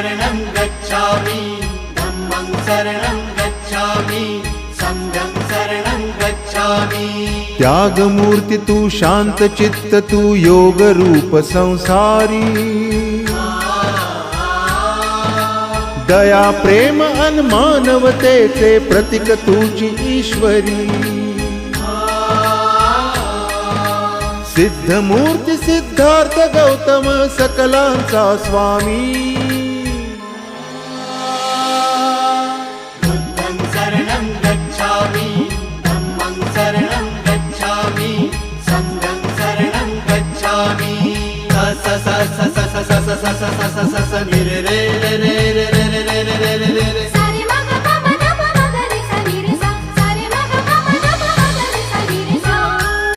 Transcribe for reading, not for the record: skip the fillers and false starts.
शरणं गच्छामि धम्मं शरणं गच्छामि संघं शरणं गच्छामि। त्यागमूर्ती तू शांत चित्त तू योग रूप संसारी दया प्रेम अन मानवतेचे प्रतीक तुझी ईश्वरी सिद्धमूर्ती सिद्धार्थ गौतम सकलांचा स्वामी